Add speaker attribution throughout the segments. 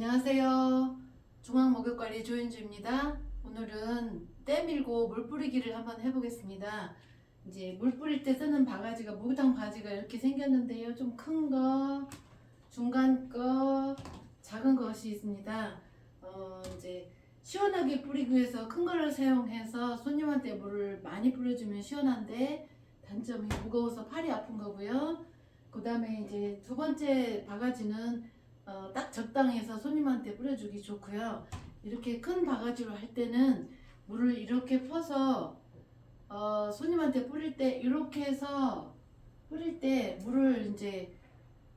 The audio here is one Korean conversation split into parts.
Speaker 1: 안녕하세요. 중앙목욕관리 조윤주입니다. 오늘은 때 밀고 물 뿌리기를 한번 해보겠습니다. 이제 물 뿌릴 때 쓰는 바가지가 목욕탕 바가지가 이렇게 생겼는데요. 좀 큰 거, 중간 거, 작은 것이 있습니다. 이제 시원하게 뿌리기 위해서 큰 거를 사용해서 손님한테 물을 많이 뿌려주면 시원한데 단점이 무거워서 팔이 아픈 거고요. 그 다음에 이제 두 번째 바가지는 딱 적당해서 손님한테 뿌려주기 좋고요. 이렇게 큰 바가지로 할 때는 물을 이렇게 퍼서 손님한테 뿌릴 때 이렇게 해서 뿌릴 때 물을 이제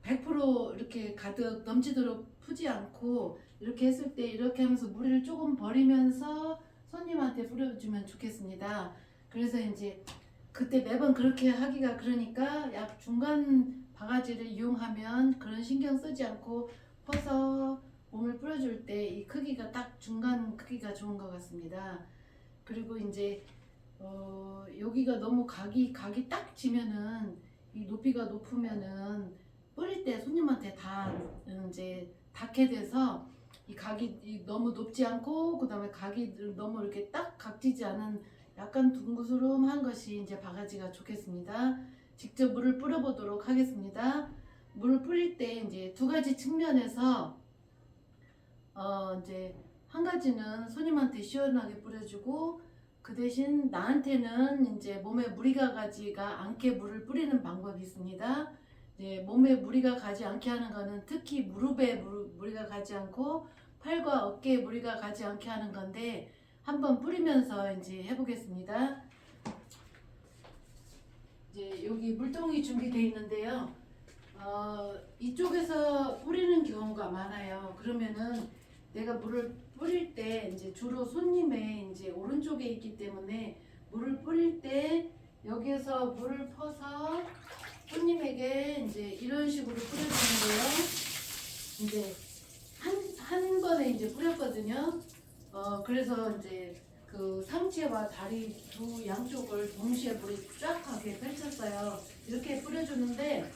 Speaker 1: 100% 이렇게 가득 넘치도록 푸지 않고 이렇게 했을 때 이렇게 하면서 물을 조금 버리면서 손님한테 뿌려주면 좋겠습니다. 그래서 이제 그때 매번 그렇게 하기가 그러니까 약 중간 바가지를 이용하면 그런 신경 쓰지 않고 퍼서 몸을 뿌려줄 때 이 크기가 딱 중간 크기가 좋은 것 같습니다. 그리고 이제 여기가 너무 각이 딱 지면은 이 높이가 높으면은 뿌릴 때 손님한테 다 이제 닿게 돼서 이 각이 너무 높지 않고 그 다음에 각이 너무 이렇게 딱 각지지 않은 약간 둥그스름한 것이 이제 바가지가 좋겠습니다. 직접 물을 뿌려보도록 하겠습니다. 물을 뿌릴 때 이제 두 가지 측면에서 이제 한 가지는 손님한테 시원하게 뿌려주고 그 대신 나한테는 이제 몸에 무리가 가지가 않게 물을 뿌리는 방법이 있습니다. 이제 몸에 무리가 가지 않게 하는 거는 특히 무릎에 무리가 가지 않고 팔과 어깨에 무리가 가지 않게 하는 건데 한번 뿌리면서 이제 해보겠습니다. 이제 여기 물통이 준비되어 있는데요. 이쪽에서 뿌리는 경우가 많아요. 그러면은 내가 물을 뿌릴 때 이제 주로 손님의 이제 오른쪽에 있기 때문에 물을 뿌릴 때 여기에서 물을 퍼서 손님에게 이제 이런 식으로 뿌려주는데요. 이제 한 번에 이제 뿌렸거든요. 그래서 이제 그 상체와 다리 두 양쪽을 동시에 물이 쫙 하게 펼쳤어요. 이렇게 뿌려주는데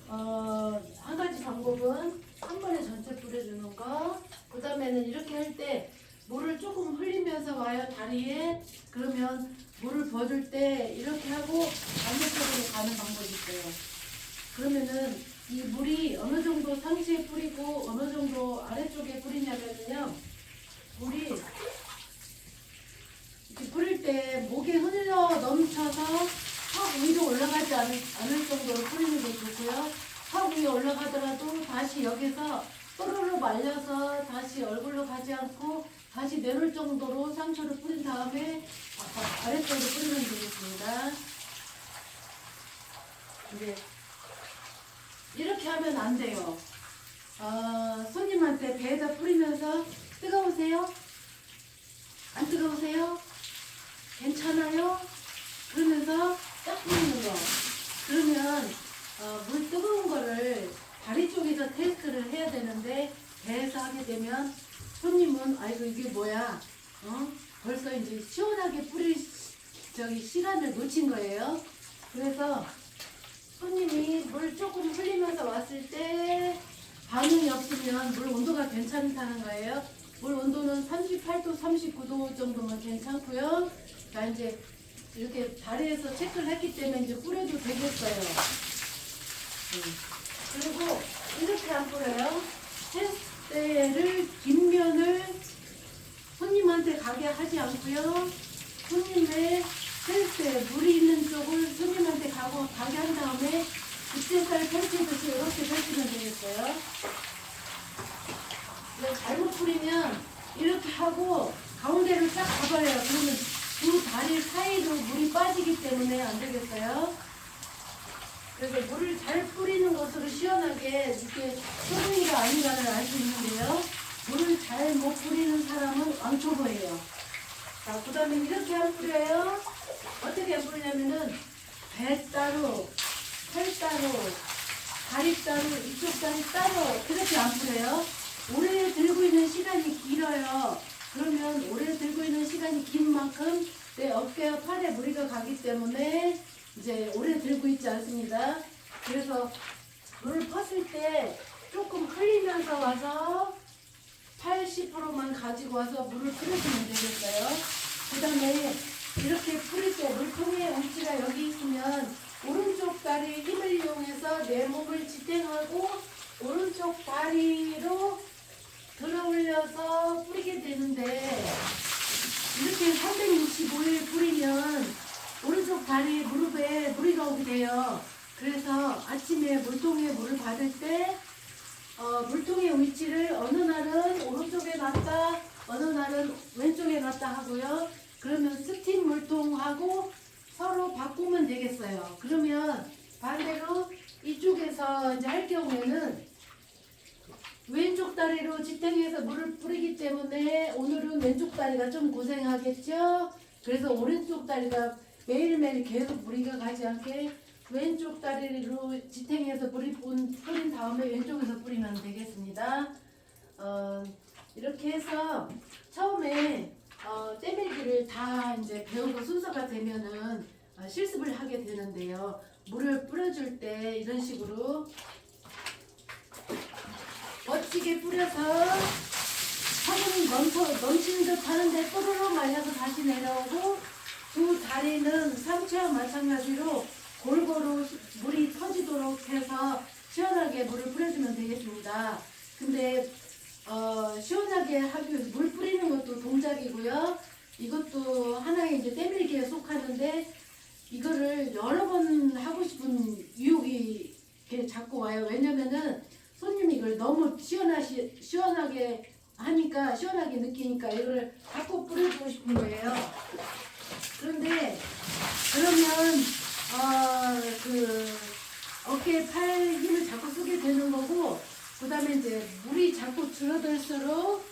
Speaker 1: 한 가지 방법은 한 번에 전체 뿌려주는 거. 그 다음에는 이렇게 할 때 물을 조금 흘리면서 와요 다리에. 그러면 물을 버줄 때 이렇게 하고 반대쪽으로 가는 방법이 있어요. 그러면은 이 물이 어느 정도 상체에 뿌리고 어느 정도 아래쪽에 뿌리냐면요, 물이 이렇게 뿌릴 때 목에 흘러 넘쳐서 확 위로 올라가지 않을 정도로 뿌리는 게 좋고요. 확 위에 올라가더라도 다시 여기서 또르르 말려서 다시 얼굴로 가지 않고 다시 내려올 정도로 상처를 뿌린 다음에 아래쪽으로 뿌리면 되겠습니다. 이제 이렇게 하면 안 돼요. 손님한테 배에다 뿌리면서 뜨거우세요? 안 뜨거우세요? 괜찮아요? 그러면서 딱 뿌리는 거. 그러면 물 뜨거운 거를 다리 쪽에서 테스트를 해야 되는데 배에서 하게 되면 손님은 아이고 이게 뭐야? 벌써 이제 시원하게 뿌릴 시간을 놓친 거예요. 그래서 손님이 물 조금 흘리면서 왔을 때 반응이 없으면 물 온도가 괜찮다는 거예요. 물 온도는 38도, 39도 정도면 괜찮고요. 자, 이제 이렇게 다리에서 체크를 했기 때문에 이제 뿌려도 되겠어요. 그리고 이렇게 안 뿌려요. 테스트를 뒷면을 손님한테 가게 하지 않고요. 손님의 테스트에 물이 있는 쪽을 손님한테 가게 한 다음에 부채살 펼치듯이 이렇게 펼치면 되겠어요. 잘못 뿌리면 이렇게 하고 가운데를 딱 잡아요. 그러면 두 다리 사이로 물이 빠지기 때문에 안 되겠어요. 그래서 물을 잘 뿌리는 것으로 시원하게 이렇게 소중이가 아닌가를 알 수 있는데요. 물을 잘 못 뿌리는 사람은 왕초보예요. 자, 그 다음에 이렇게 안 뿌려요. 어떻게 안 뿌리냐면은 배 따로, 팔 따로, 다리 따로, 이쪽 다리 따로 그렇게 안 뿌려요. 오래 들고 있는 시간이 길어요. 그러면 오래 들고 있는 시간이 긴 만큼 내 어깨와 팔에 무리가 가기 때문에 이제 오래 들고 있지 않습니다. 그래서 물을 퍼실 때 조금 흘리면서 와서 80%만 가지고 와서 물을 뿌려주면 되겠어요. 그 다음에 이렇게 뿌릴 때 물통의 위치가 여기 있으면 오른쪽 다리 힘을 이용해서 내 몸을 지탱하고 오른쪽 다리로 들어 올려서 뿌리게 되는데, 이렇게 365일 뿌리면 오른쪽 다리 무릎에 무리가 오게 돼요. 그래서 아침에 물통에 물을 받을 때 물통의 위치를 어느 날은 오른쪽에 놨다, 어느 날은 왼쪽에 놨다 하고요. 그러면 스팀 물통하고 서로 바꾸면 되겠어요. 그러면 반대로 이쪽에서 이제 할 경우에는 왼쪽 다리로 지탱해서 물을 뿌리기 때문에 오늘은 왼쪽 다리가 좀 고생하겠죠. 그래서 오른쪽 다리가 매일매일 계속 무리가 가지 않게 왼쪽 다리로 지탱해서 뿌린 다음에 왼쪽에서 뿌리면 되겠습니다. 이렇게 해서 처음에 떼밀기를 다 이제 배우고 순서가 되면은 실습을 하게 되는데요. 물을 뿌려줄 때 이런 식으로 멋지게 뿌려서 성분이 넘치는 듯 하는데 또르르 말려서 다시 내려오고, 두 다리는 상체와 마찬가지로 골고루 물이 터지도록 해서 시원하게 물을 뿌려주면 되겠습니다. 근데 시원하게 하기 위해서 물 뿌리는 것도 동작이고요. 이것도 하나의 이제 떼밀기에 속하는데, 이거를 여러 번 하고 싶은 유혹이 이렇게 자꾸 와요. 왜냐면은 손님이 이걸 너무 시원하게 하니까, 시원하게 느끼니까 이거를 자꾸 뿌려주고 싶은 거예요. 그런데 그러면 그 어깨 팔 힘을 자꾸 쓰게 되는 거고, 그 다음에 이제 물이 자꾸 줄어들수록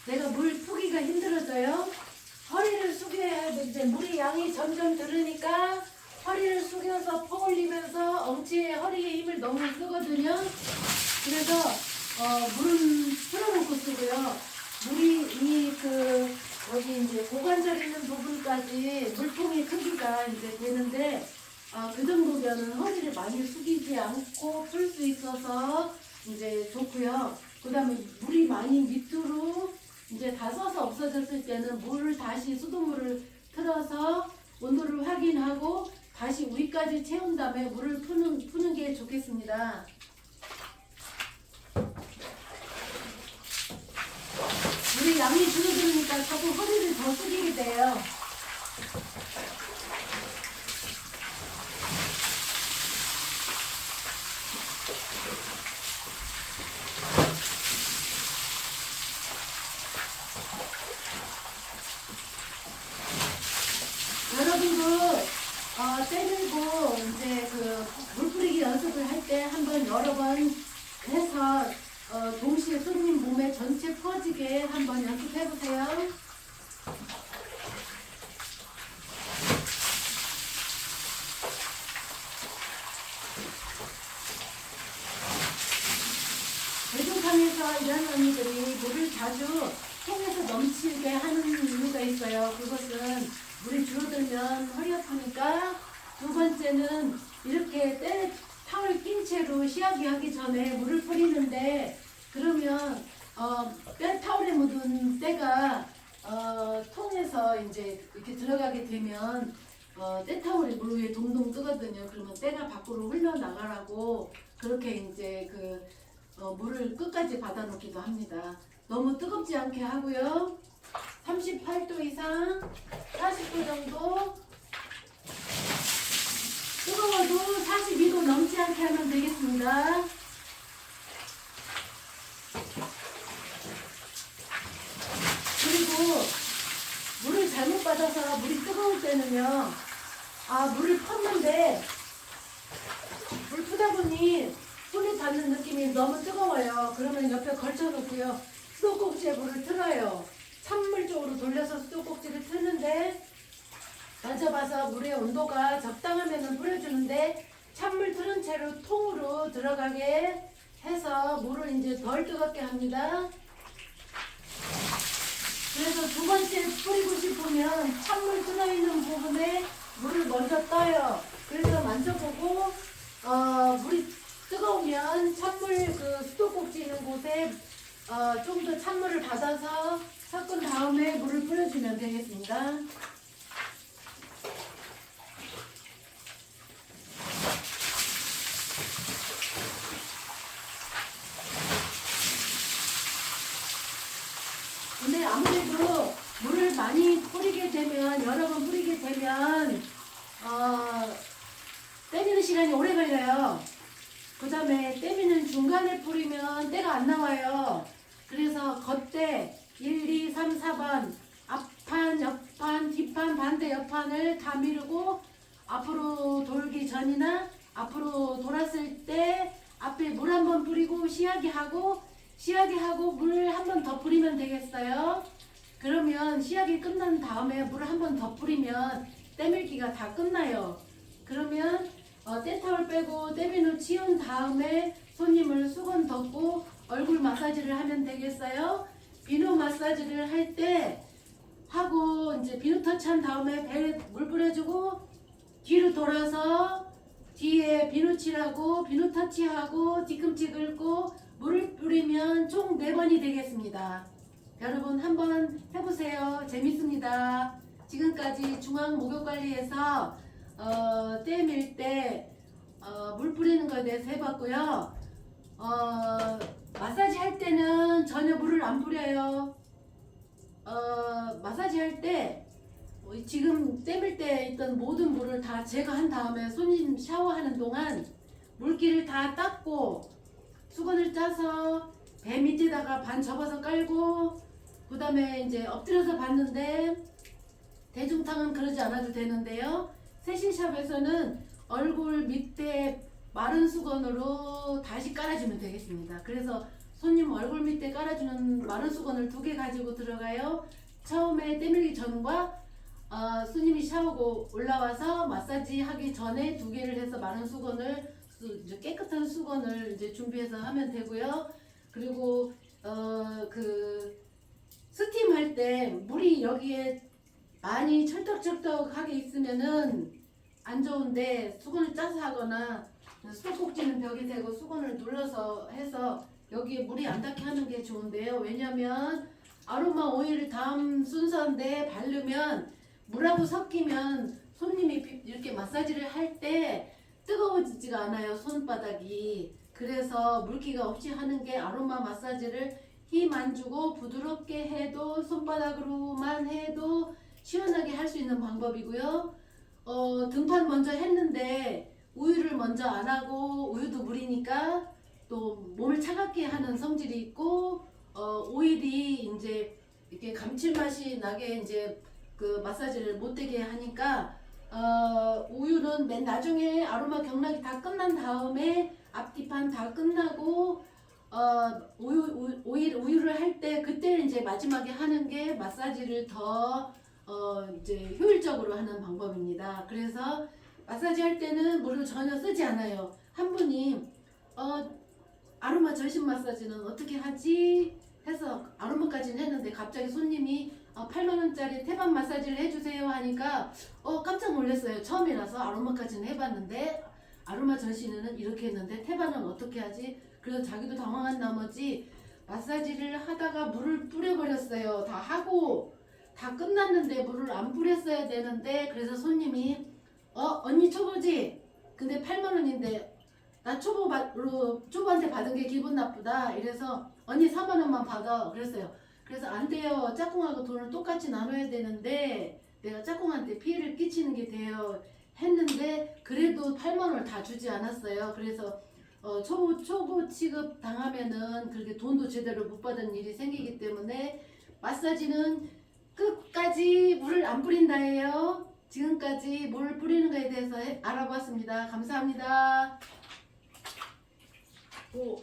Speaker 1: 내가 물 푸기가 힘들어져요. 허리를 숙여야 되는데 물이 양이 점점 들으니까 허리를 숙여서 퍼 올리면서 엉치에 허리에 힘을 너무 쓰거든요. 그래서 물은 풀어놓고 쓰고요. 물이 여기 이제 고관절 있는 부분까지 물통의 크기가 이제 되는데, 그 정도면은 허리를 많이 숙이지 않고 풀 수 있어서 이제 좋고요. 그 다음에 물이 많이 밑으로 이제 다 써서 없어졌을 때는 물을 다시 수돗물을 틀어서 온도를 확인하고 다시 위까지 채운 다음에 물을 푸는 게 좋겠습니다. 물이 양이 줄어드니까 자꾸 허리를 더 숙이게 돼요. 여러분도 떼밀고 이제 물 뿌리기 연습을 할 때 한번 여러 번 해서 동시에 손님 몸에 전체 퍼지게 한번 연습해 보세요. 대중탕에서 일하는 언니들이 물을 자주 통에서 넘치게 하는 이유가 있어요. 그것은 물이 줄어들면 허리 아프니까, 두 번째는 이렇게 타월 낀 채로 시야기 하기 전에 물을 뿌리는데, 그러면 타월에 묻은 때가 통에서 이제 이렇게 들어가게 되면 때타월이 물 위에 동동 뜨거든요. 그러면 때가 밖으로 흘러나가라고 그렇게 이제 물을 끝까지 받아놓기도 합니다. 너무 뜨겁지 않게 하고요. 38도 이상, 40도 정도, 뜨거워도 42도 넘지 않게 하면 되겠습니다. 그리고 물을 잘못 받아서 물이 뜨거울 때는요, 물을 펐는데 물 푸다 보니 손이 닿는 느낌이 너무 뜨거워요. 그러면 옆에 걸쳐놓고요, 수도꼭지에 물을 틀어요. 찬물 쪽으로 돌려서 수도꼭지를 트는데, 만져봐서 물의 온도가 적당하면 뿌려주는데, 찬물 틀은 채로 통으로 들어가게 해서 물을 이제 덜 뜨겁게 합니다. 그래서 두 번째 뿌리고 싶으면 찬물 들어있는 부분에 물을 먼저 떠요. 그래서 만져보고 물이 뜨거우면 찬물 수도꼭지 있는 곳에 좀 더 찬물을 받아서 섞은 다음에 물을 뿌려주면 되겠습니다. 근데 아무래도 물을 많이 뿌리게 되면, 여러 번 뿌리게 되면 때미는 시간이 오래 걸려요. 그 다음에 때미는 중간에 뿌리면 때가 안 나와요. 그래서 겉대 1, 2, 3, 4번 앞판, 옆판, 뒷판, 반대 옆판을 다 미루고 앞으로 돌기 전이나 앞으로 돌았을 때 앞에 물 한 번 뿌리고 시야기 하고 물 한 번 더 뿌리면 되겠어요. 그러면 시야기 끝난 다음에 물을 한 번 더 뿌리면 때밀기가 다 끝나요. 그러면 때타올 빼고 때민을 치운 다음에 손님을 수건 덮고 얼굴 마사지를 하면 되겠어요. 비누 마사지를 할 때 하고 이제 비누 터치한 다음에 배에 물 뿌려주고 뒤로 돌아서 뒤에 비누 칠하고 비누 터치하고 뒤꿈치 긁고 물을 뿌리면 총 4번이 되겠습니다. 여러분 한번 해보세요. 재밌습니다. 지금까지 중앙목욕관리에서 때 밀 때 물 뿌리는 거에 대해서 해봤고요. 마사지 할 때는 전혀 물을 안 뿌려요. 마사지 할 때 지금 때 밀 때 있던 모든 물을 다 제거한 다음에 손님 샤워하는 동안 물기를 다 닦고 수건을 짜서 배 밑에다가 반 접어서 깔고 그 다음에 이제 엎드려서 봤는데 대중탕은 그러지 않아도 되는데요. 세신샵에서는 얼굴 밑에 마른 수건으로 다시 깔아주면 되겠습니다. 그래서 손님 얼굴 밑에 깔아주는 마른 수건을 2개 가지고 들어가요. 처음에 때밀기 전과 손님이 샤워고 올라와서 마사지 하기 전에 2개를 해서 마른 수건을 이제 깨끗한 수건을 이제 준비해서 하면 되고요. 그리고 그 스팀 할 때 물이 여기에 많이 철떡철떡하게 있으면은 안 좋은데 수건을 짜서 하거나 수도꼭지는 벽에 대고 수건을 눌러서 해서 여기에 물이 안 닿게 하는 게 좋은데요. 왜냐면 아로마 오일을 다음 순서인데 바르면 물하고 섞이면 손님이 이렇게 마사지를 할 때 뜨거워지지가 않아요. 손바닥이. 그래서 물기가 없이 하는 게 아로마 마사지를 힘 안 주고 부드럽게 해도 손바닥으로만 해도 시원하게 할 수 있는 방법이고요. 등판 먼저 했는데 우유를 먼저 안 하고 우유도 물이니까 또 몸을 차갑게 하는 성질이 있고 오일이 이제 이렇게 감칠맛이 나게 이제 그 마사지를 못되게 하니까 우유는 맨 나중에 아로마 경락이 다 끝난 다음에 앞뒤판 다 끝나고 우유를 할 때 그때 이제 마지막에 하는 게 마사지를 더 이제 효율적으로 하는 방법입니다. 그래서 마사지 할 때는 물을 전혀 쓰지 않아요. 한 분이 아로마 전신 마사지는 어떻게 하지? 해서 아로마까지는 했는데 갑자기 손님이 8만원짜리 태반 마사지를 해주세요 하니까 깜짝 놀랐어요. 처음이라서 아로마까지는 해봤는데 아로마 전신은 이렇게 했는데 태반은 어떻게 하지? 그래서 자기도 당황한 나머지 마사지를 하다가 물을 뿌려버렸어요. 다 하고 다 끝났는데 물을 안 뿌렸어야 되는데 그래서 손님이 언니 초보지? 근데 8만원인데 나 초보한테 받은 게 기분 나쁘다. 이래서 언니 4만원만 받아 그랬어요. 그래서 안 돼요. 짝꿍하고 돈을 똑같이 나눠야 되는데 내가 짝꿍한테 피해를 끼치는 게 돼요 했는데 그래도 8만원을 다 주지 않았어요. 그래서 초보 취급 당하면은 그렇게 돈도 제대로 못 받은 일이 생기기 때문에 마사지는 끝까지 물을 안 뿌린다예요. 지금까지 물 뿌리는 거에 대해서 알아봤습니다. 감사합니다. 오.